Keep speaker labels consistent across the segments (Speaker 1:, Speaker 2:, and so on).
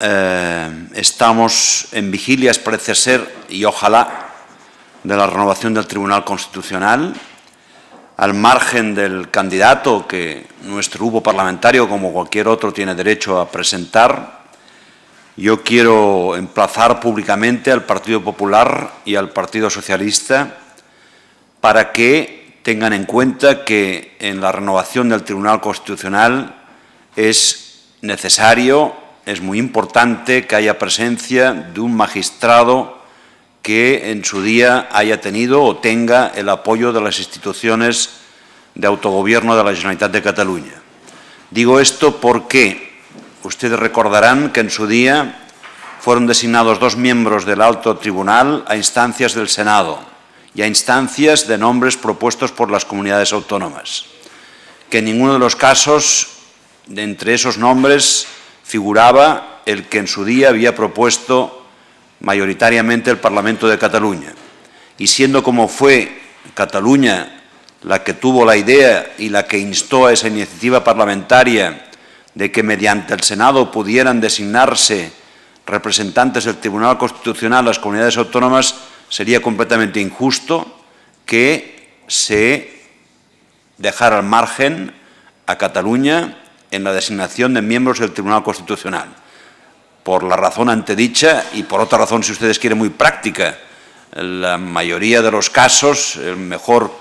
Speaker 1: Estamos en vigilias, parece ser, y ojalá, de la renovación del Tribunal Constitucional, al margen del candidato que nuestro grupo parlamentario, como cualquier otro, tiene derecho a presentar. Yo quiero emplazar públicamente al Partido Popular y al Partido Socialista para que tengan en cuenta que en la renovación del Tribunal Constitucional es necesario, es muy importante que haya presencia de un magistrado que en su día haya tenido o tenga el apoyo de las instituciones de autogobierno de la Generalitat de Cataluña. Digo esto porque ustedes recordarán que en su día fueron designados 2 miembros del Alto Tribunal a instancias del Senado y a instancias de nombres propuestos por las comunidades autónomas, que en ninguno de los casos de entre esos nombres figuraba el que en su día había propuesto mayoritariamente el Parlamento de Cataluña. Y siendo como fue Cataluña la que tuvo la idea y la que instó a esa iniciativa parlamentaria de que mediante el Senado pudieran designarse representantes del Tribunal Constitucional a las comunidades autónomas, sería completamente injusto que se dejara al margen a Cataluña en la designación de miembros del Tribunal Constitucional. Por la razón antedicha y por otra razón, si ustedes quieren, muy práctica. La mayoría de los casos, el mejor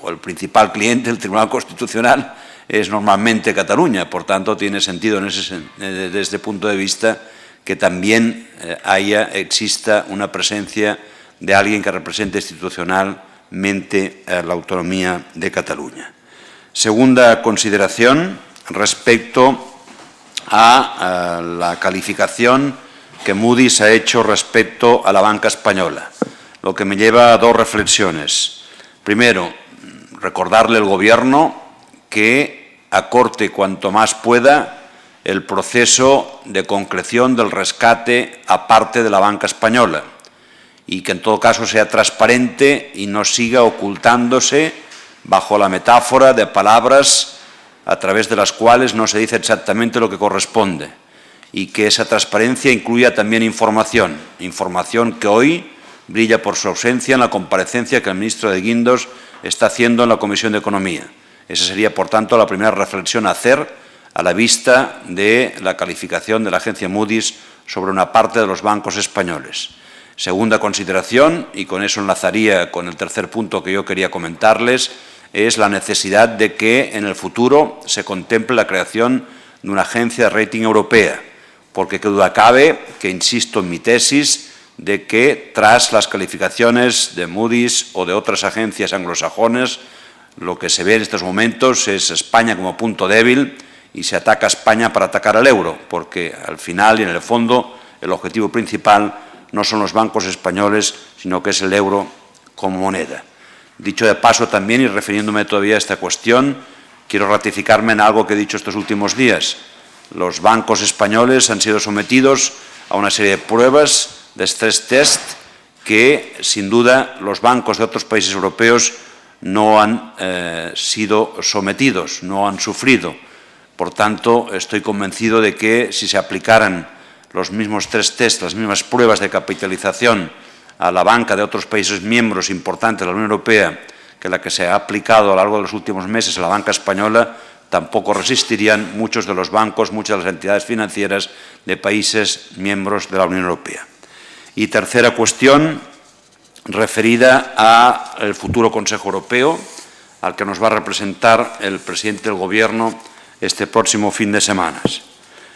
Speaker 1: o el principal cliente del Tribunal Constitucional es normalmente Cataluña. Por tanto, tiene sentido desde este punto de vista que también exista una presencia de alguien que represente institucionalmente la autonomía de Cataluña. Segunda consideración respecto a la calificación que Moody's ha hecho respecto a la banca española, lo que me lleva a 2 reflexiones. Primero, recordarle al Gobierno que acorte cuanto más pueda el proceso de concreción del rescate a parte de la banca española y que en todo caso sea transparente y no siga ocultándose bajo la metáfora de palabras a través de las cuales no se dice exactamente lo que corresponde, y que esa transparencia incluya también información que hoy brilla por su ausencia en la comparecencia que el ministro de Guindos está haciendo en la Comisión de Economía. Esa sería, por tanto, la primera reflexión a hacer a la vista de la calificación de la agencia Moody's sobre una parte de los bancos españoles. Segunda consideración, y con eso enlazaría con el tercer punto que yo quería comentarles, es la necesidad de que en el futuro se contemple la creación de una agencia de rating europea, porque qué duda cabe que, insisto en mi tesis, de que tras las calificaciones de Moody's o de otras agencias anglosajonas, lo que se ve en estos momentos es España como punto débil y se ataca a España para atacar al euro, porque al final y en el fondo el objetivo principal no son los bancos españoles, sino que es el euro como moneda. Dicho de paso también, y refiriéndome todavía a esta cuestión, quiero ratificarme en algo que he dicho estos últimos días. Los bancos españoles han sido sometidos a una serie de pruebas de stress test que, sin duda, los bancos de otros países europeos no han sido sometidos, no han sufrido. Por tanto, estoy convencido de que si se aplicaran los mismos stress test, las mismas pruebas de capitalización a la banca de otros países miembros importantes de la Unión Europea que la que se ha aplicado a lo largo de los últimos meses a la banca española, tampoco resistirían muchos de los bancos, muchas de las entidades financieras de países miembros de la Unión Europea. Y tercera cuestión, referida al futuro Consejo Europeo, al que nos va a representar el presidente del Gobierno este próximo fin de semana.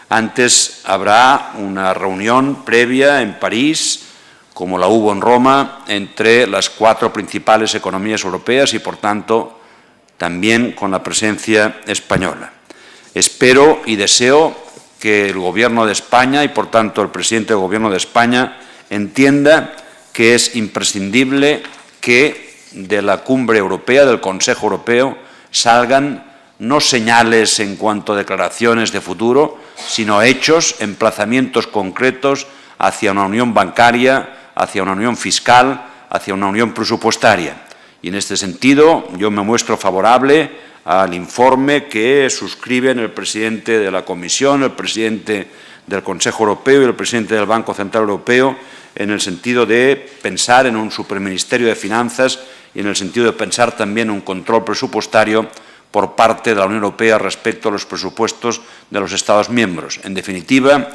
Speaker 1: Antes habrá una reunión previa en París, como la hubo en Roma, entre las 4 principales economías europeas y, por tanto, también con la presencia española. Espero y deseo que el Gobierno de España y, por tanto, el presidente del Gobierno de España entienda que es imprescindible que de la cumbre europea, del Consejo Europeo, salgan no señales en cuanto a declaraciones de futuro, sino hechos, emplazamientos concretos hacia una unión bancaria, hacia una unión fiscal, hacia una unión presupuestaria. Y en este sentido yo me muestro favorable al informe que suscriben el presidente de la Comisión, el presidente del Consejo Europeo y el presidente del Banco Central Europeo en el sentido de pensar en un superministerio de Finanzas y en el sentido de pensar también un control presupuestario por parte de la Unión Europea respecto a los presupuestos de los Estados miembros. En definitiva,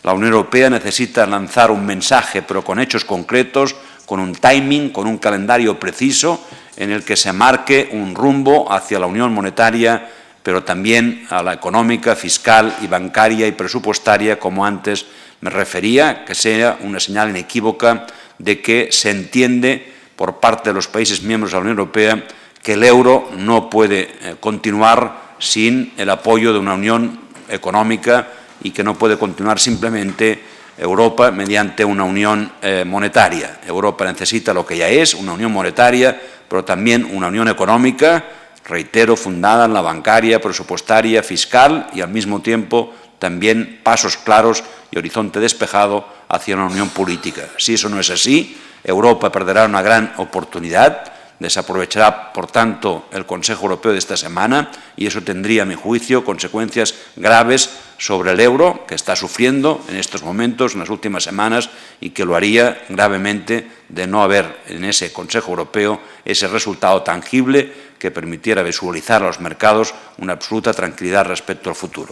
Speaker 1: la Unión Europea necesita lanzar un mensaje, pero con hechos concretos, con un timing, con un calendario preciso, en el que se marque un rumbo hacia la unión monetaria, pero también a la económica, fiscal y bancaria y presupuestaria, como antes me refería, que sea una señal inequívoca de que se entiende por parte de los países miembros de la Unión Europea que el euro no puede continuar sin el apoyo de una unión económica y que no puede continuar simplemente Europa mediante una unión monetaria. Europa necesita lo que ya es, una unión monetaria, pero también una unión económica, reitero, fundada en la bancaria, presupuestaria, fiscal y al mismo tiempo también pasos claros y horizonte despejado hacia una unión política. Si eso no es así, Europa perderá una gran oportunidad, desaprovechará, por tanto, el Consejo Europeo de esta semana y eso tendría, a mi juicio, consecuencias graves sobre el euro, que está sufriendo en estos momentos, en las últimas semanas, y que lo haría gravemente de no haber en ese Consejo Europeo ese resultado tangible que permitiera visualizar a los mercados una absoluta tranquilidad respecto al futuro.